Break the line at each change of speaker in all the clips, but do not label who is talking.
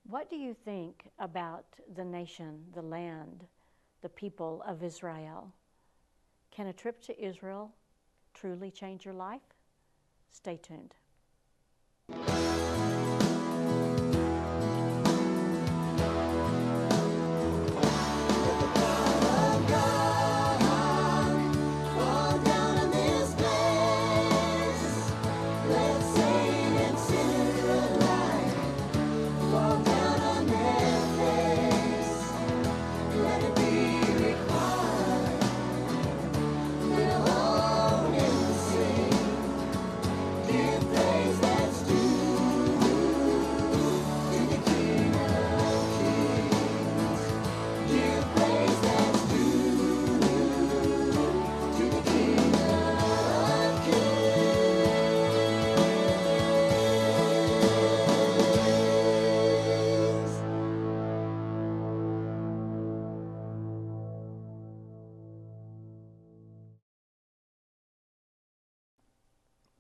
What do you think about the nation, the land, the people of Israel? Can a trip to Israel truly change your life? Stay tuned.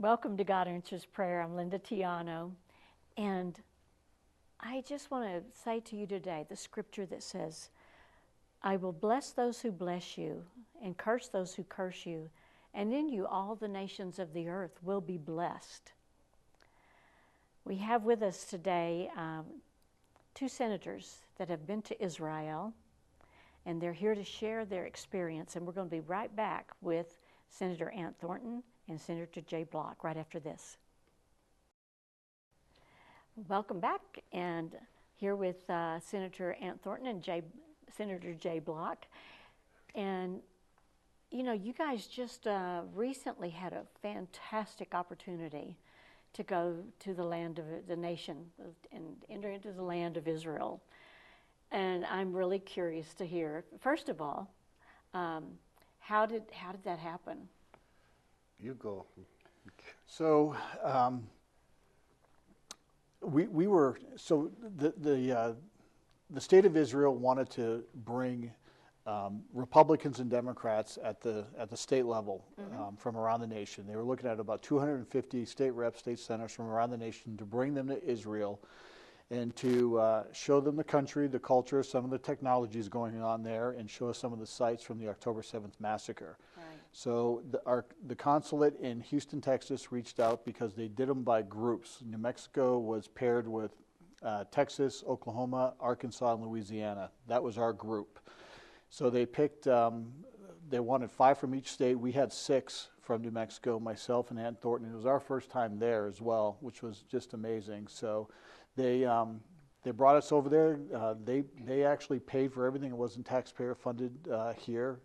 Welcome to God Answers Prayer. I'm Linda Tiano, and I just want to say to you today the scripture that says, I will bless those who bless you and curse those who curse you, and in you all the nations of the earth will be blessed. We have with us today two senators that have been to Israel, and they're here to share their experience, and we're going to be right back with Senator Ant Thornton and Senator Jay Block right after this. Welcome back, and here with Senator Ant Thornton and Senator Jay Block. And you know, you guys just recently had a fantastic opportunity to go to the land of the nation and enter into the land of Israel. And I'm really curious to hear, first of all, how did that happen?
You go.
So the state of Israel wanted to bring Republicans and Democrats at the state level from around the nation. They were looking at about 250 state reps, state senators from around the nation to bring them to Israel and to show them the country, the culture, some of the technologies going on there, and show us some of the sites from the October 7th massacre. Right. So the consulate in Houston, Texas reached out because they did them by groups. New Mexico was paired with Texas, Oklahoma, Arkansas, and Louisiana. That was our group. So they picked, they wanted 5 from each state. We had 6 from New Mexico, myself and Ant Thornton. It was our first time there as well, which was just amazing. So they brought us over there. They actually paid for everything. It wasn't taxpayer funded here.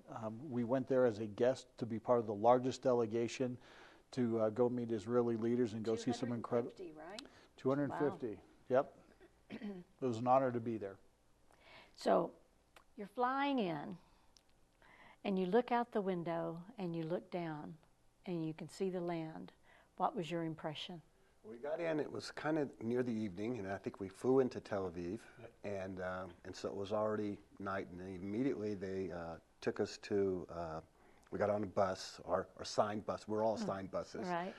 We went there as a guest to be part of the largest delegation to go meet Israeli leaders and go see some incredible.
250, right?
250.
Wow.
Yep. It was an honor to be there.
So you're flying in, and you look out the window, and you look down, and you can see the land. What was your impression?
We got in, it was kind of near the evening, and I think we flew into Tel Aviv, and so it was already night, and then immediately they took us to, we got on a bus, our signed bus, we're all signed buses.
Right.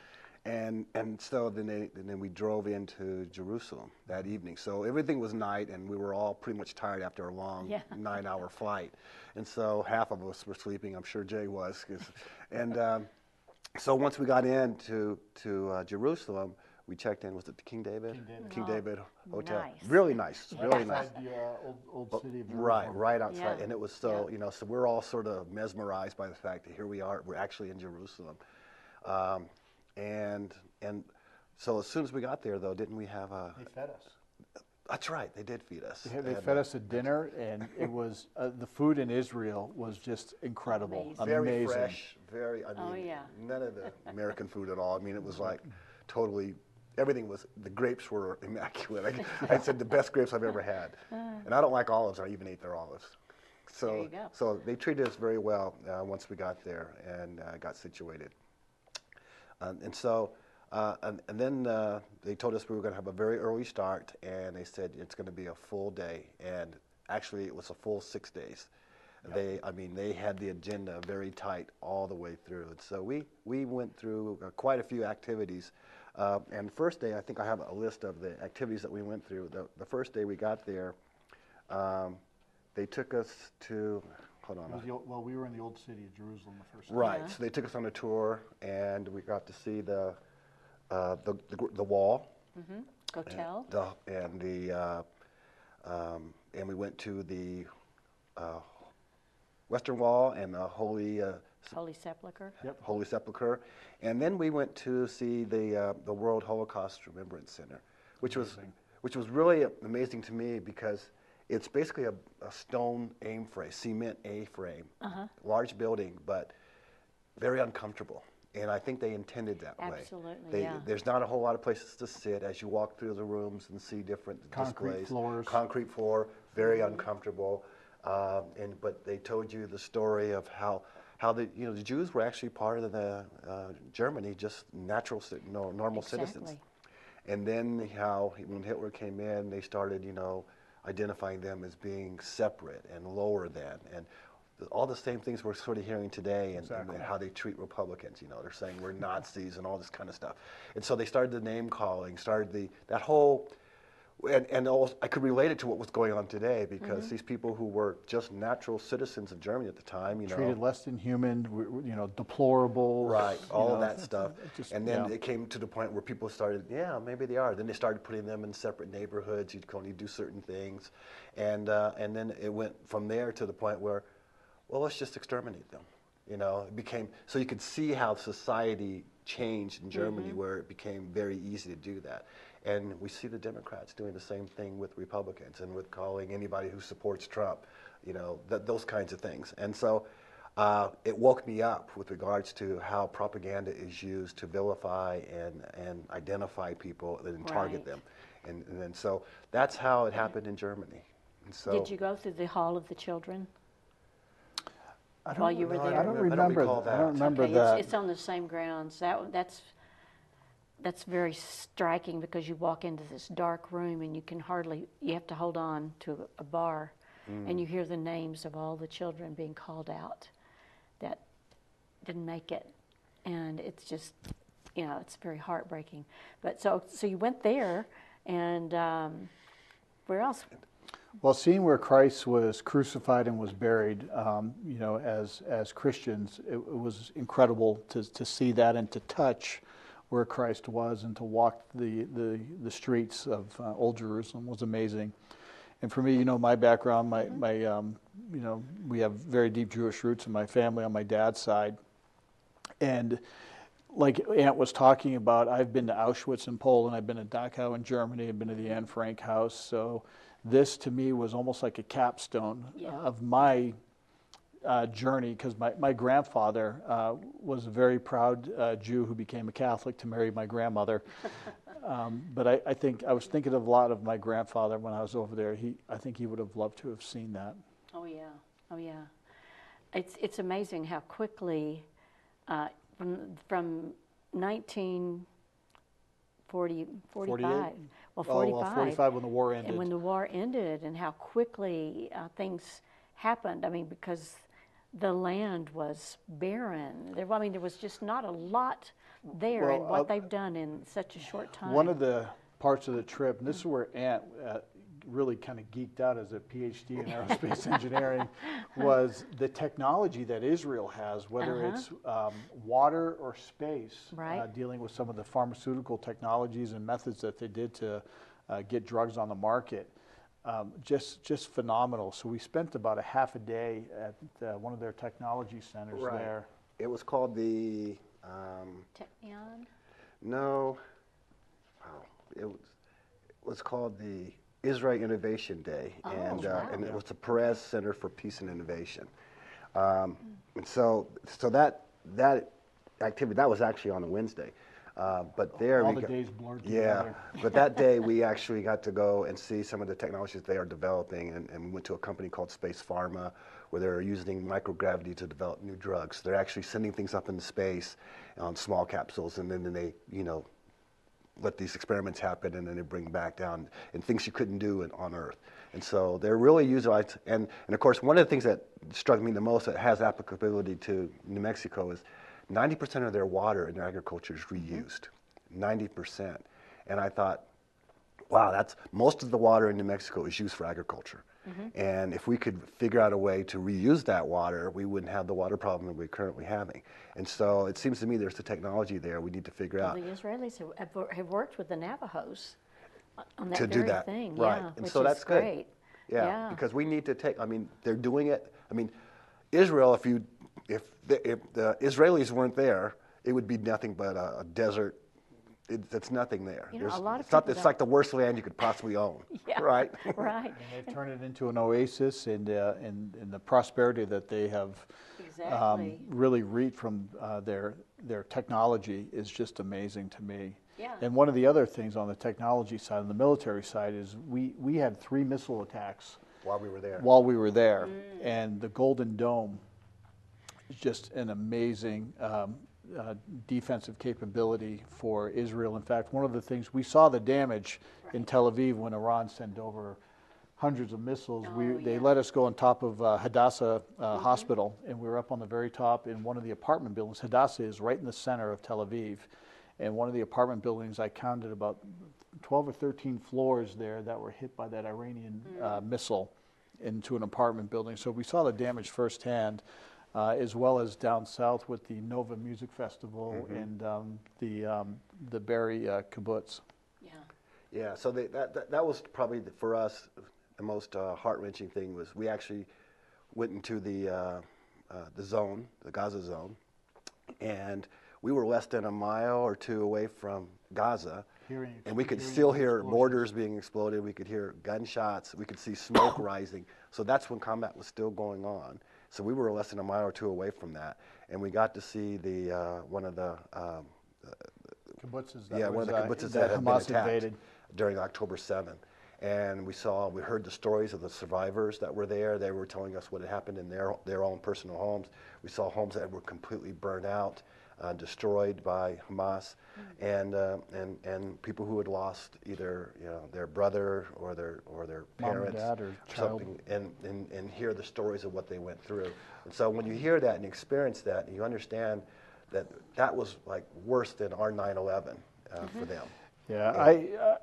And so then we drove into Jerusalem that evening. So everything was night, and we were all pretty much tired after a long 9-hour flight. And so half of us were sleeping, I'm sure Jay was. So once we got into Jerusalem, we checked in. Was it the King David? King David Hotel.
Nice.
Really nice. Really nice.
Outside the old city of Jerusalem.
Right outside. Yeah. And it was so, you know, so we're all sort of mesmerized by the fact that here we are. We're actually in Jerusalem. And so as soon as we got there, though, didn't we have a...
They fed us.
That's right. They did feed us.
They fed us a dinner, and it was the food in Israel was just incredible.
Amazing.
Very fresh. Very. I mean,
yeah.
None of the American food at all. I mean, it was like totally. Everything was. The grapes were immaculate. I said the best grapes I've ever had, and I don't like olives. I even ate their olives. So,
there you go.
So they treated us very well once we got there and got situated. And then they told us we were going to have a very early start, and they said it's going to be a full day. And actually, it was a full 6 days. Yep. They had the agenda very tight all the way through. And so we went through quite a few activities And the first day, I think I have a list of the activities that we went through. The first day we got there, they took us to, hold on.
Well, we were in the old city of Jerusalem the first time.
Right,
Yeah.
so they took us on a tour, and we got to see the wall.
Mm-hmm. Hotel.
And we went to the Western Wall and the Holy
Sepulchre.
Yep.
Holy Sepulchre, and then we went to see the World Holocaust Remembrance Center, which was really amazing to me because it's basically a stone A-frame, cement A-frame, large building, but very uncomfortable. And I think they intended that way.
Absolutely, yeah.
There's not a whole lot of places to sit as you walk through the rooms and see different displays. Concrete floor, very uncomfortable. But they told you the story of how the Jews were actually part of the Germany, just normal citizens. And then how when Hitler came in, they started identifying them as being separate and lower than, and all the same things we're sort of hearing today, and how they treat Republicans. They're saying we're Nazis and all this kind of stuff. And so they started the name calling, that whole, and also, I could relate it to what was going on today because these people who were just natural citizens of Germany at the time,
treated less than human, deplorable.
Right, all of that stuff. And then it came to the point where people started, maybe they are. Then they started putting them in separate neighborhoods. You could only do certain things. And then it went from there to the point where, well, let's just exterminate them. It became, so you could see how society changed in Germany where it became very easy to do that. And we see the Democrats doing the same thing with Republicans and with calling anybody who supports Trump, those kinds of things. And so it woke me up with regards to how propaganda is used to vilify and identify people and target them. And so that's how it happened in Germany. And so,
did you go through the Hall of the Children?
While you were there? I don't remember that.
It's on the same grounds. That's very striking because you walk into this dark room and you have to hold on to a bar and you hear the names of all the children being called out that didn't make it. And it's just, it's very heartbreaking. But so you went there, and where else?
Well, seeing where Christ was crucified and was buried, as Christians, it was incredible to see that and to touch where Christ was and to walk the streets of Old Jerusalem was amazing. And for me, my background, we have very deep Jewish roots in my family on my dad's side. And like Aunt was talking about, I've been to Auschwitz in Poland, I've been to Dachau in Germany, I've been to the Anne Frank house. So this to me was almost like a capstone of my journey, because my grandfather was a very proud Jew who became a Catholic to marry my grandmother. But I think I was thinking of a lot of my grandfather when I was over there. I think he would have loved to have seen that.
Oh yeah. It's amazing how quickly from 1945. Well,
45 when the war ended.
And when the war ended, and how quickly things happened. I mean, because the land was barren. There was just not a lot there, and what they've done in such a short time.
One of the parts of the trip, and this is where Aunt really kind of geeked out as a PhD in aerospace engineering, was the technology that Israel has, whether it's water or space, dealing with some of the pharmaceutical technologies and methods that they did to get drugs on the market. Just phenomenal. So we spent about a half a day at one of their technology centers there.
It was called the...
Technion?
No. Wow. It was called the Israel Innovation Day, and it was the Perez Center for Peace and Innovation. And so that activity, that was actually on a Wednesday. But there
all the days blurred together.
But that day we actually got to go and see some of the technologies they are developing, and we went to a company called Space Pharma, where they're using microgravity to develop new drugs. They're actually sending things up into space on small capsules, and then they, let these experiments happen, and then they bring back down, and things you couldn't do on Earth. And so they're really utilized, and of course, one of the things that struck me the most that has applicability to New Mexico is 90% of their water in their agriculture is reused. 90%. And I thought, wow, that's most of the water in New Mexico is used for agriculture. And if we could figure out a way to reuse that water, we wouldn't have the water problem that we're currently having. And so it seems to me there's the technology there we need to figure
Well,
out.
the Israelis have worked with the Navajos on that
To do
very
that,
thing,
right.
yeah,
And
which
so
is
that's good.
great.
Yeah, because we need to take, I mean, they're doing it. I mean, Israel, if the Israelis weren't there, it would be nothing but a desert. It's nothing there.
You know, a lot of
it's not,
people
it's
don't-
like the worst land you could possibly own,
Yeah,
right?
right.
And they've turned it into an oasis, and the prosperity that they have
Exactly.
really reaped from their technology is just amazing to me.
Yeah.
And one of the other things on the technology side, on the military side, is we had 3 missile attacks
While we were there.
while we were there, and the Golden Dome is just an amazing defensive capability for Israel. In fact, one of the things, we saw the damage in Tel Aviv when Iran sent over hundreds of missiles. They let us go on top of Hadassah Hospital, and we were up on the very top in one of the apartment buildings. Hadassah is right in the center of Tel Aviv, and one of the apartment buildings, I counted about 12 or 13 floors there that were hit by that Iranian missile into an apartment building. So we saw the damage firsthand. As well as down south with the Nova Music Festival and the Berry kibbutz.
Yeah.
Yeah, so that was probably, for us, the most heart-wrenching thing was we actually went into the zone, the Gaza zone, and we were less than a mile or 2 away from Gaza, and we could still hear mortars being exploded, we could hear gunshots, we could see smoke rising. So that's when combat was still going on. So we were less than a mile or 2 away from that, and we got to see one of the
Kibbutzes
one of the kibbutzes that had been
Hamas
attacked
invaded.
during October 7th. And we heard the stories of the survivors that were there. They were telling us what had happened in their own personal homes. We saw homes that were completely burned out, destroyed by Hamas, and people who had lost either their brother or their
Mom and
parents
dad or child.
something, and hear the stories of what they went through. And so when you hear that and you experience that, you understand that was like worse than our 9/11 for them.
Yeah,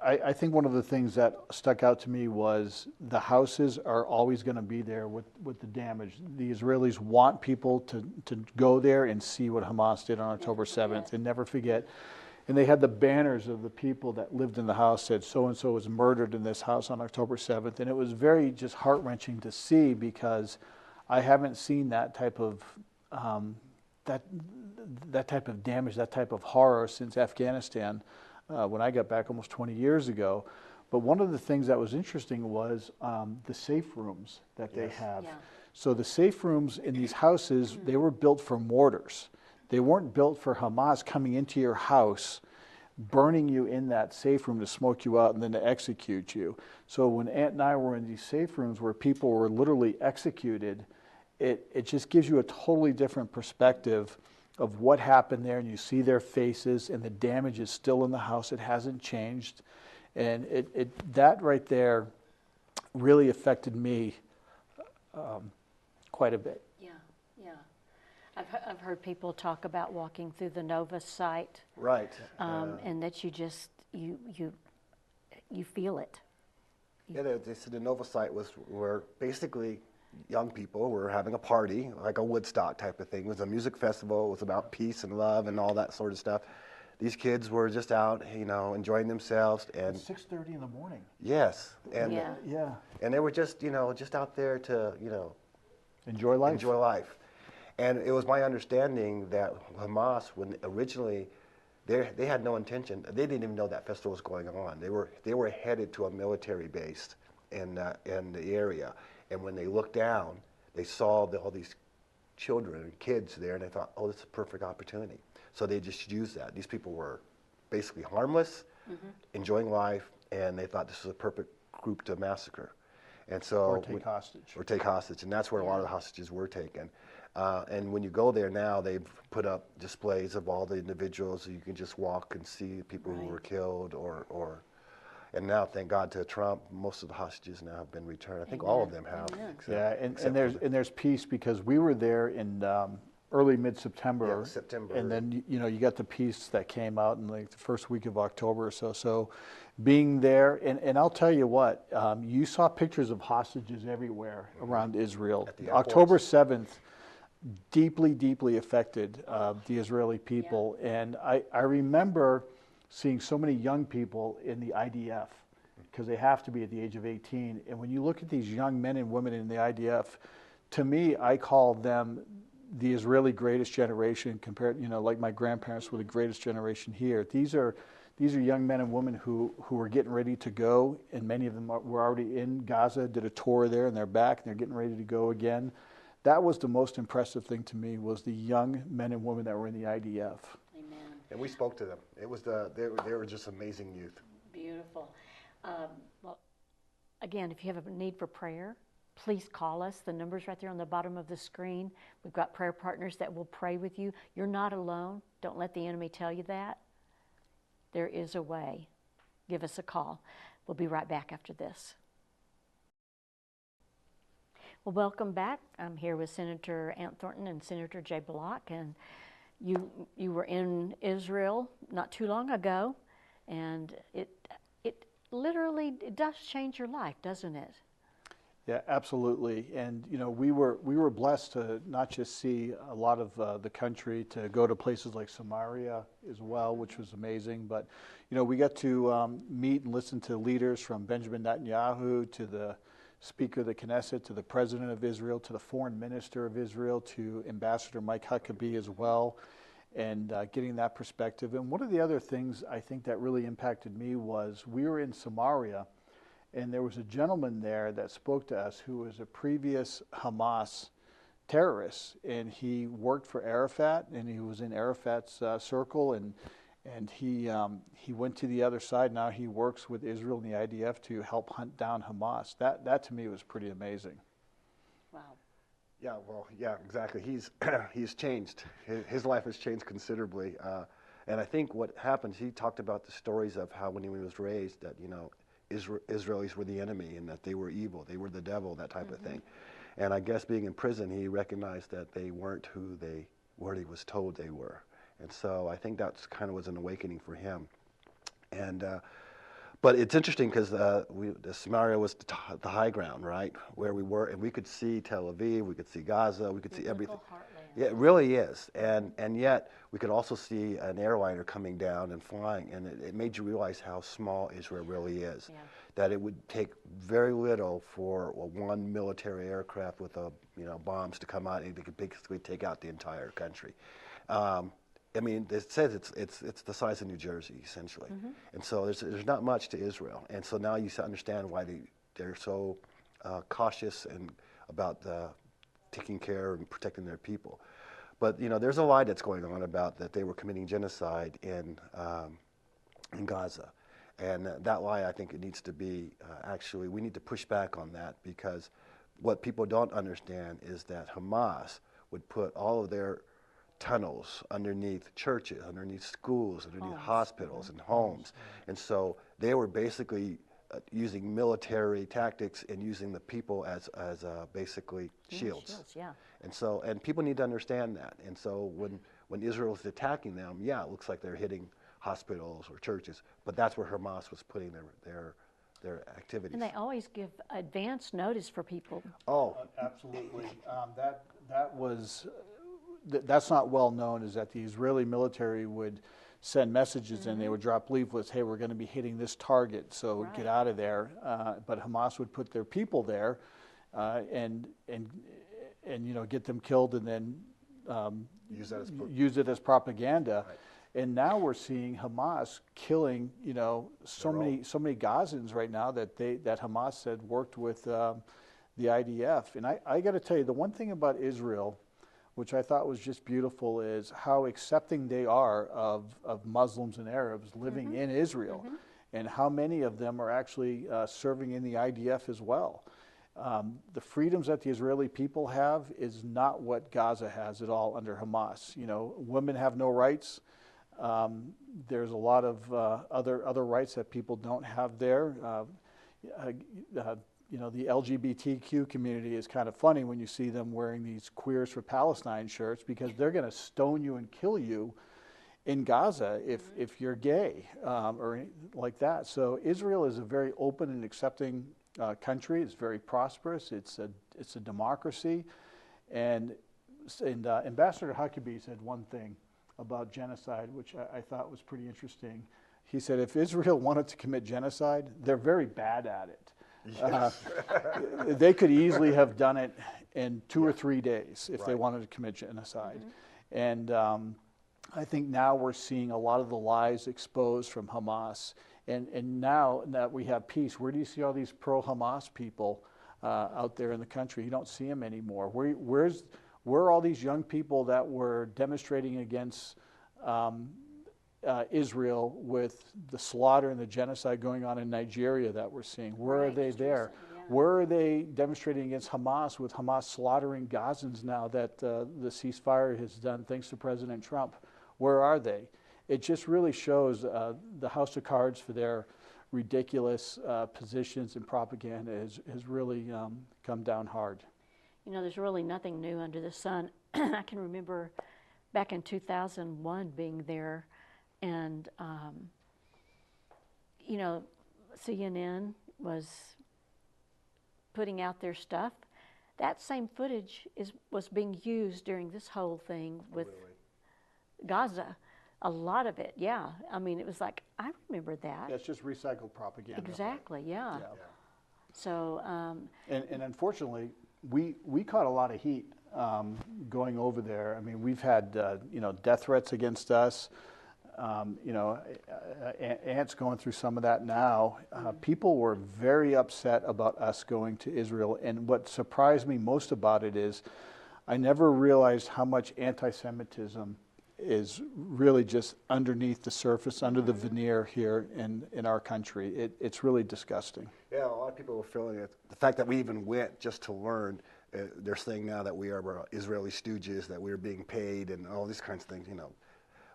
I think one of the things that stuck out to me was the houses are always going to be there with the damage. The Israelis want people to go there and see what Hamas did on October 7th and never forget. And they had the banners of the people that lived in the house, said so-and-so was murdered in this house on October 7th. And it was very just heart-wrenching to see, because I haven't seen that type of that type of damage, that type of horror since Afghanistan. When I got back almost 20 years ago. But one of the things that was interesting was the safe rooms that they have.
Yeah.
So the safe rooms in these houses, they were built for mortars. They weren't built for Hamas coming into your house, burning you in that safe room to smoke you out and then to execute you. So when Aunt and I were in these safe rooms where people were literally executed, it just gives you a totally different perspective of what happened there, and you see their faces, and the damage is still in the house. It hasn't changed. And that right there really affected me quite a bit.
Yeah, yeah. I've heard people talk about walking through the Nova site,
Right.
and that you just you feel it.
Yeah, they said the Nova site was where basically young people were having a party, like a Woodstock type of thing. It was a music festival. It was about peace and love and all that sort of stuff. These kids were just out, enjoying themselves. And
6:30 in the morning.
yes, and
Yeah.
and they were just out there to
Enjoy life.
enjoy life. And it was my understanding that Hamas, when originally they had no intention, they didn't even know that festival was going on. They were headed to a military base in the area. And when they looked down, they saw all these children and kids there, and they thought, oh, this is a perfect opportunity. So they just used that. These people were basically harmless, enjoying life, and they thought this was a perfect group to massacre. And so
Or take hostage.
Or take hostage, and that's where a lot of the hostages were taken. And when you go there now, they've put up displays of all the individuals, so you can just walk and see people who were killed and now, thank God to Trump, most of the hostages now have been returned. I think all of them have.
Yeah, and there's peace, because we were there in early mid-September.
Yeah, September.
And then, you got the piece that came out in like the first week of October or so. So being there, and I'll tell you what, you saw pictures of hostages everywhere around Israel.
At the
October
airports.
7th deeply, deeply affected the Israeli people. And I remember seeing so many young people in the IDF, because they have to be at the age of 18. And when you look at these young men and women in the IDF, to me, I call them the Israeli greatest generation compared, like my grandparents were the greatest generation here. These are young men and women who are getting ready to go, and many of them were already in Gaza, did a tour there, and they're back, and they're getting ready to go again. That was the most impressive thing to me, was the young men and women that were in the IDF.
Amen.
And we spoke to them. It was they were just amazing youth.
Beautiful. Well, again, if you have a need for prayer, please call us. The number's right there on the bottom of the screen. We've got prayer partners that will pray with you. You're not alone. Don't let the enemy tell you that. There is a way. Give us a call. We'll be right back after this. Well, welcome back. I'm here with Senator Ant Thornton and Senator Jay Block, and you were in Israel not too long ago, and it literally does change your life, doesn't it?
Yeah, absolutely. And we were blessed to not just see a lot of the country, to go to places like Samaria as well, which was amazing. But we got to meet and listen to leaders from Benjamin Netanyahu to the Speaker of the Knesset, to the President of Israel, to the Foreign Minister of Israel, to Ambassador Mike Huckabee as well, and getting that perspective. And one of the other things I think that really impacted me was we were in Samaria, and there was a gentleman there that spoke to us who was a previous Hamas terrorist, and he worked for Arafat, and he was in Arafat's circle, and he went to the other side. Now he works with Israel and the IDF to help hunt down Hamas. That to me was pretty amazing.
Wow.
Yeah, well, yeah, exactly. He's changed. His life has changed considerably. And I think what happens, he talked about the stories of how when he was raised that, Israelis were the enemy and that they were evil, they were the devil, that type of thing. And I guess being in prison, he recognized that they weren't who he was told they were. And so I think that's kind of was an awakening for him. And but it's interesting because the Samaria was the high ground, right, where we were, and we could see Tel Aviv, we could see Gaza, we could see everything.
Heartland.
Yeah, it really is. And yet we could also see an airliner coming down and flying, and it made you realize how small Israel really is. Yeah. That it would take very little for one military aircraft with bombs to come out, and they could basically take out the entire country. I mean, it says it's the size of New Jersey, essentially. And so there's not much to Israel. And so now you understand why they're so cautious and about taking care and protecting their people. But, there's a lie that's going on about that they were committing genocide in Gaza. And that lie, I think it needs to be, actually, we need to push back on that, because what people don't understand is that Hamas would put all of their tunnels underneath churches, underneath schools, underneath hospitals and homes. And so they were basically using military tactics and using the people as basically shields.
Yeah.
And people need to understand that. And so when Israel is attacking them, yeah, it looks like they're hitting hospitals or churches, but that's where Hamas was putting their activities.
And they always give advance notice for people.
Oh,
absolutely. That's not well known, is that the Israeli military would send messages and they would drop leaflets, hey, we're going to be hitting this target, so get out of there. But Hamas would put their people there and get them killed, and then use it as propaganda. Right. And now we're seeing Hamas killing, so many Gazans right now that Hamas said worked with the IDF. And I got to tell you, the one thing about Israel, which I thought was just beautiful, is how accepting they are of Muslims and Arabs living in Israel, and how many of them are actually serving in the IDF as well. The freedoms that the Israeli people have is not what Gaza has at all under Hamas. Women have no rights. There's a lot of other rights that people don't have there. you know, the LGBTQ community is kind of funny when you see them wearing these Queers for Palestine shirts, because they're going to stone you and kill you in Gaza if you're gay or like that. So Israel is a very open and accepting country. It's very prosperous. It's a democracy. And Ambassador Huckabee said one thing about genocide, which I thought was pretty interesting. He said, if Israel wanted to commit genocide, they're very bad at it. Yes. They could easily have done it in 2 or 3 days if they wanted to commit genocide. And I think now we're seeing a lot of the lies exposed from Hamas. And now that we have peace, where do you see all these pro-Hamas people out there in the country? You don't see them anymore. Where are all these young people that were demonstrating against Israel with the slaughter and the genocide going on in Nigeria that we're seeing? Where are they there? Where are they demonstrating against Hamas, with Hamas slaughtering Gazans now that the ceasefire has done thanks to President Trump? Where are they? It just really shows the house of cards for their ridiculous positions and propaganda has really come down hard.
You know, there's really nothing new under the sun. I can remember back in 2001 being there, and, you know, CNN was putting out their stuff. That same footage was being used during this whole thing with Gaza. A lot of it, yeah. I mean, it was like, I remember that.
That's just recycled propaganda.
Exactly, yeah. So,
and unfortunately, we caught a lot of heat going over there. I mean, we've had you know, death threats against us. You know, Ant's going through some of that now. People were very upset about us going to Israel, and what surprised me most about it is I never realized how much anti-Semitism is really just underneath the surface, under the veneer here in our country. It's really disgusting.
Yeah, a lot of people were feeling it. The fact that we even went just to learn, they're saying now that we are Israeli stooges, that we're being paid and all these kinds of things, you know.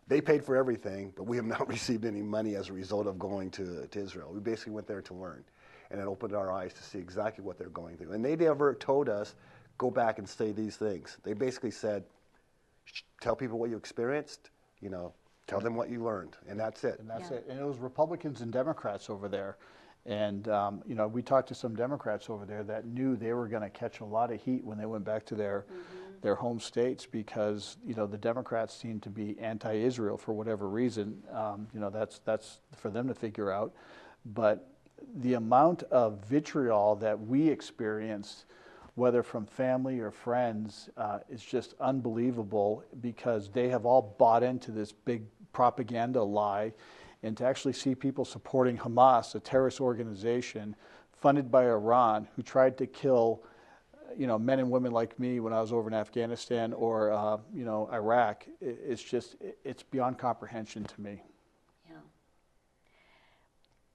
They paid for everything, but we have not received any money as a result of going to Israel. We basically went there to learn, and it opened our eyes to see exactly what they're going through. And they never told us, go back and say these things. They basically said, tell people what you experienced, you know, tell them what you learned, and that's it.
And that's it. And it was Republicans and Democrats over there. And, you know, we talked to some Democrats over there that knew they were going to catch a lot of heat when they went back to their home states, because, you know, the Democrats seem to be anti-Israel for whatever reason. You know, that's for them to figure out. But the amount of vitriol that we experienced, whether from family or friends, is just unbelievable, because they have all bought into this big propaganda lie. And to actually see people supporting Hamas, a terrorist organization funded by Iran, who tried to kill, you know, men and women like me when I was over in Afghanistan or, you know, Iraq, it's beyond comprehension to me.
Yeah.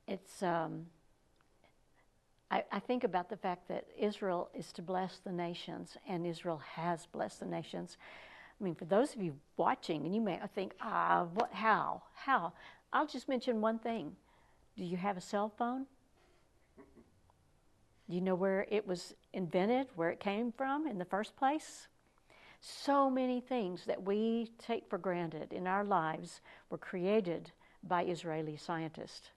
It's, I think about the fact that Israel is to bless the nations, and Israel has blessed the nations. I mean, for those of you watching, and you may think, how? I'll just mention one thing. Do you have a cell phone? Do you know where it was invented, where it came from in the first place? So many things that we take for granted in our lives were created by Israeli scientists.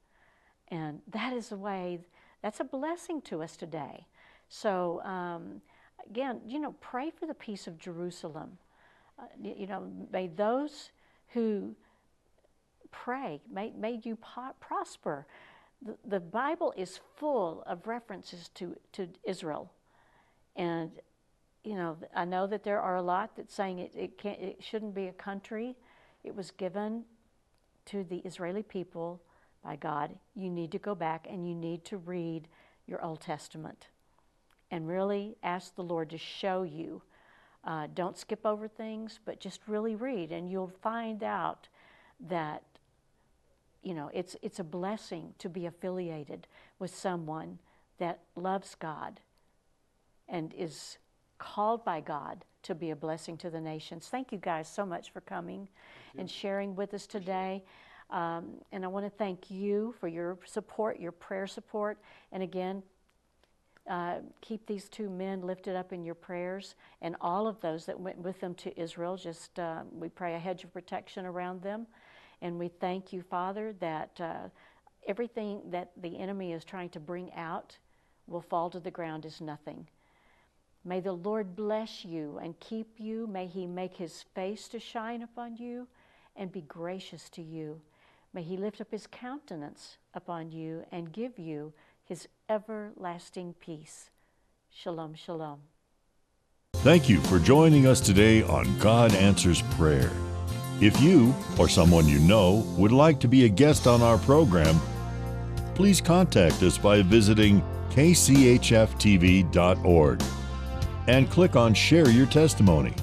And that is a way, that's a blessing to us today. So again, you know, pray for the peace of Jerusalem. You know, may those who pray, may you prosper. The Bible is full of references to Israel. And, you know, I know that there are a lot that saying it shouldn't be a country. It was given to the Israeli people by God. You need to go back and you need to read your Old Testament and really ask the Lord to show you. Don't skip over things, but just really read, and you'll find out that, you know, it's a blessing to be affiliated with someone that loves God and is called by God to be a blessing to the nations. Thank you guys so much for coming and sharing with us today. And I want to thank you for your support, your prayer support. And again, Keep these two men lifted up in your prayers, and all of those that went with them to Israel. Just we pray a hedge of protection around them, and we thank you, Father, that everything that the enemy is trying to bring out will fall to the ground as nothing. May the Lord bless you and keep you. May He make His face to shine upon you and be gracious to you. May He lift up His countenance upon you and give you His everlasting peace. Shalom, shalom.
Thank you for joining us today on God Answers Prayer. If you or someone you know would like to be a guest on our program, please contact us by visiting kchftv.org and click on Share Your Testimony.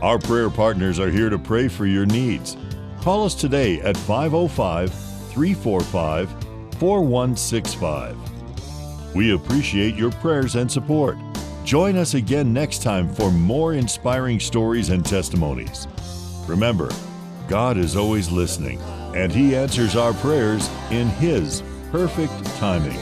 Our prayer partners are here to pray for your needs. Call us today at 505-345-4165. We appreciate your prayers and support. Join us again next time for more inspiring stories and testimonies. Remember, God is always listening, and He answers our prayers in His perfect timing.